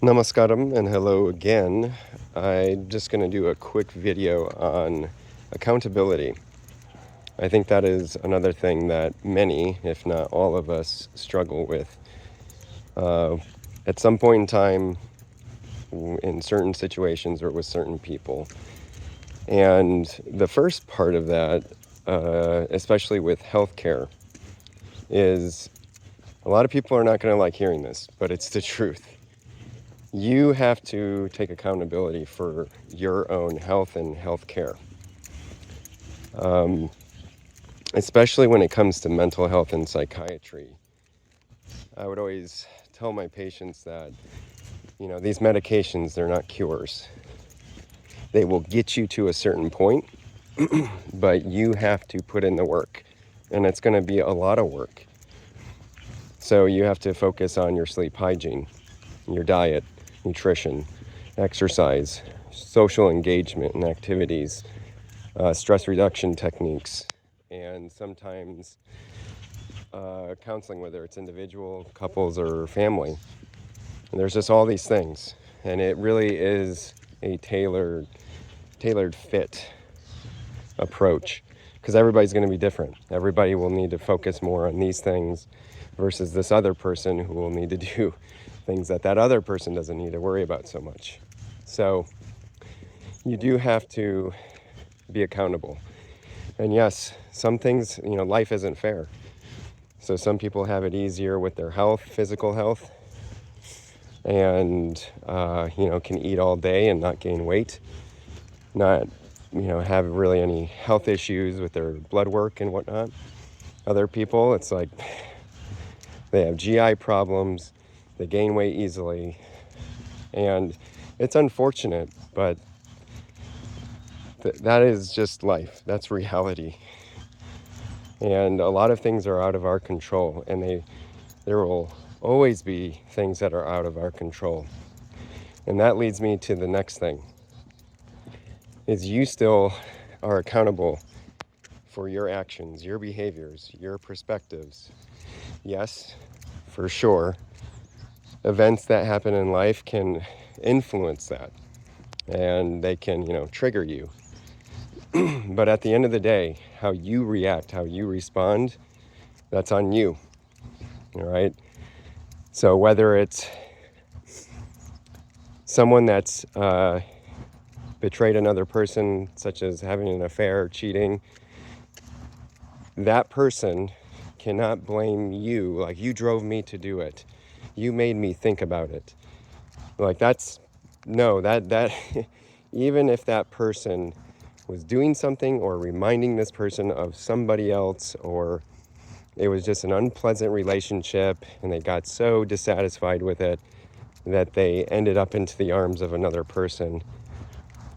Namaskaram and hello again. I'm just going to do a quick video on accountability. I think that is another thing that many, if not all of us, struggle with. At some point in time, in certain situations or with certain people. And the first part of that, especially with healthcare, is a lot of people are not going to like hearing this, but it's the truth. You have to take accountability for your own health and health care, especially when it comes to mental health and psychiatry. I would always tell my patients that, these medications, they're not cures. They will get you to a certain point, but you have to put in the work, and it's going to be a lot of work. So you have to focus on your sleep hygiene, your diet, nutrition, exercise, social engagement and activities, stress reduction techniques, and sometimes counseling, whether it's individual, couples, or family. And there's just all these things, and it really is a tailored fit approach, because everybody's going to be different. Everybody will need to focus more on these things versus this other person who will need to do things that other person doesn't need to worry about so much. So you do have to be accountable. And yes, some things, life isn't fair. So some people have it easier with their health, physical health, and, can eat all day and not gain weight, not, have really any health issues with their blood work and whatnot. Other people, it's like they have GI problems, they gain weight easily, and it's unfortunate, but that is just life. That's reality. And a lot of things are out of our control, and there will always be things that are out of our control. And that leads me to the next thing, is you still are accountable for your actions, your behaviors, your perspectives. Yes, for sure, events that happen in life can influence that, and they can, trigger you. But at the end of the day, how you react, how you respond, that's on you, all right? So whether it's someone that's betrayed another person, such as having an affair, cheating, that person cannot blame you. Like, you drove me to do it. You made me think about it. Like, that even if that person was doing something or reminding this person of somebody else, or it was just an unpleasant relationship and they got so dissatisfied with it that they ended up into the arms of another person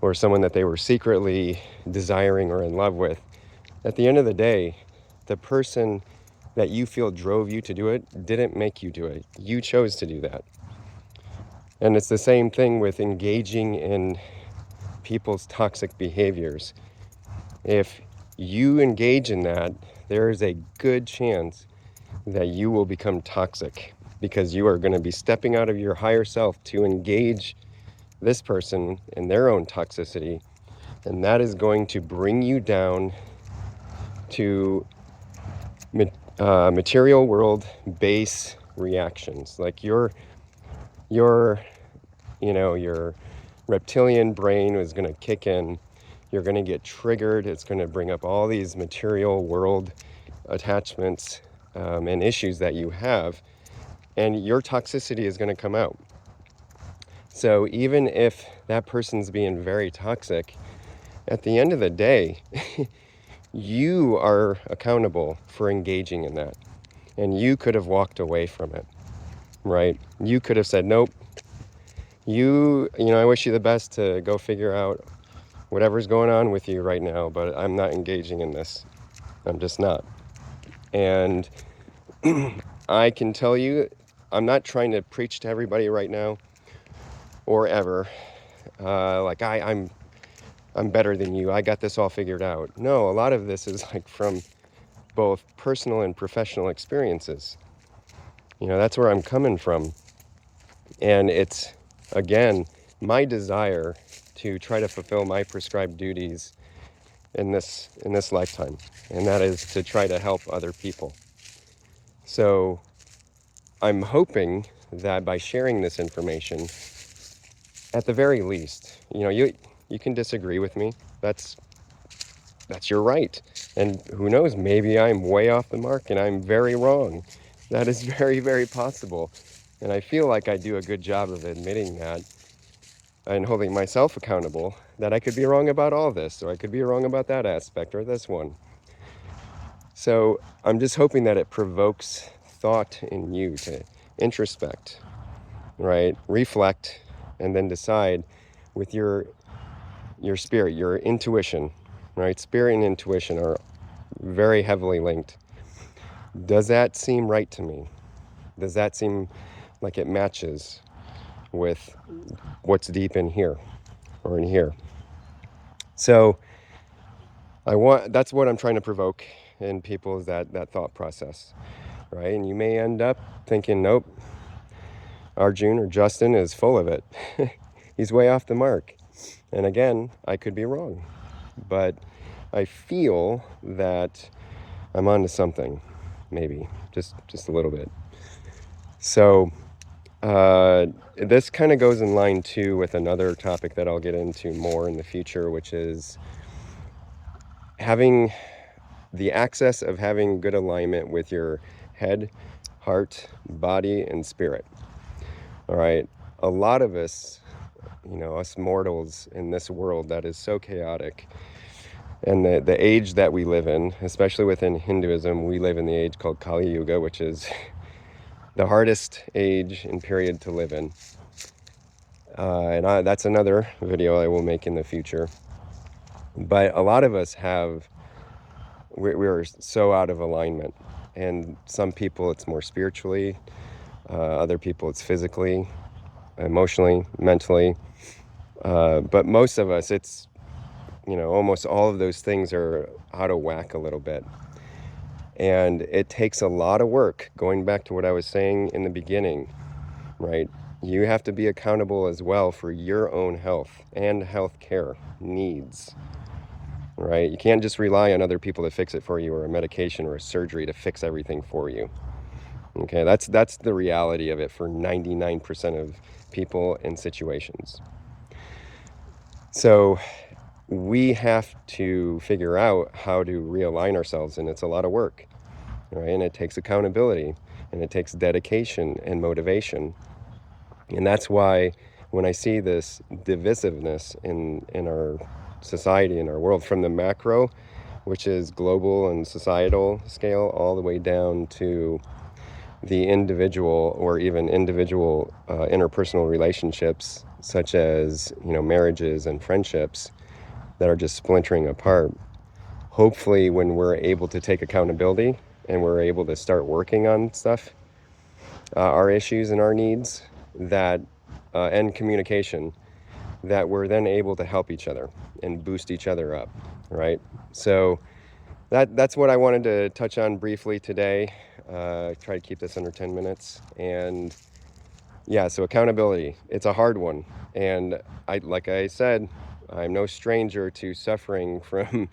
or someone that they were secretly desiring or in love with. At the end of the day, the person that you feel drove you to do it didn't make you do it. You chose to do that. And it's the same thing with engaging in people's toxic behaviors. If you engage in that, there is a good chance that you will become toxic, because you are going to be stepping out of your higher self to engage this person in their own toxicity, and that is going to bring you down to material world base reactions. Like your reptilian brain is going to kick in. You're going to get triggered. It's going to bring up all these material world attachments and issues that you have, and your toxicity is going to come out. So even if that person's being very toxic, at the end of the day, you are accountable for engaging in that. And you could have walked away from it, right? You could have said, nope, I wish you the best to go figure out whatever's going on with you right now, but I'm not engaging in this. I'm just not. And I can tell you, I'm not trying to preach to everybody right now or ever. Like I'm better than you. I got this all figured out. No, a lot of this is like from both personal and professional experiences. That's where I'm coming from. And it's again, my desire to try to fulfill my prescribed duties in this lifetime, and that is to try to help other people. So I'm hoping that by sharing this information, at the very least, you can disagree with me. That's your right. And who knows, maybe I'm way off the mark and I'm very wrong. That is very, very possible. And I feel like I do a good job of admitting that and holding myself accountable that I could be wrong about all this, or I could be wrong about that aspect or this one. So I'm just hoping that it provokes thought in you to introspect, right? Reflect, and then decide with your spirit, your intuition, right? Spirit and intuition are very heavily linked. Does that seem right to me? Does that seem like it matches with what's deep in here or in here? So that's what I'm trying to provoke in people, is that thought process, right? And you may end up thinking, nope, Arjun or Justin is full of it. He's way off the mark. And again, I could be wrong, but I feel that I'm onto something, maybe just a little bit. So this kind of goes in line too with another topic that I'll get into more in the future, which is having the access of having good alignment with your head, heart, body, and spirit. All right. A lot of us, us mortals in this world that is so chaotic, and the age that we live in, especially within Hinduism, we live in the age called Kali Yuga, which is the hardest age and period to live in. That's another video I will make in the future. But a lot of us we're so out of alignment. And some people it's more spiritually, other people it's physically, emotionally, mentally. But most of us, it's, almost all of those things are out of whack a little bit. And it takes a lot of work, going back to what I was saying in the beginning, right? You have to be accountable as well for your own health and health care needs, right? You can't just rely on other people to fix it for you, or a medication or a surgery to fix everything for you. Okay, that's the reality of it for 99% of people and situations. So we have to figure out how to realign ourselves, and it's a lot of work, right? And it takes accountability, and it takes dedication and motivation. And that's why when I see this divisiveness in our society, in our world, from the macro, which is global and societal scale, all the way down to the individual, or even individual interpersonal relationships, such as marriages and friendships that are just splintering apart. Hopefully, when we're able to take accountability and we're able to start working on stuff, our issues and our needs, that and communication, that we're then able to help each other and boost each other up, right? So that's what I wanted to touch on briefly today. Try to keep this under 10 minutes. And yeah, so accountability, it's a hard one. And like I said, I'm no stranger to suffering from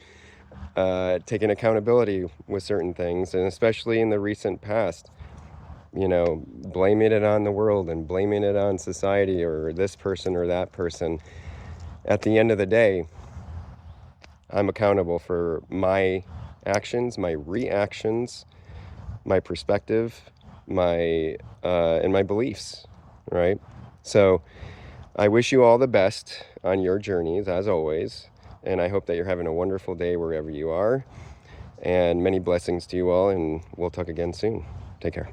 taking accountability with certain things, and especially in the recent past, blaming it on the world and blaming it on society or this person or that person. At the end of the day, I'm accountable for my actions, my reactions, my perspective, and my beliefs, right? So I wish you all the best on your journeys, as always, and I hope that you're having a wonderful day wherever you are, and many blessings to you all, and we'll talk again soon. Take care.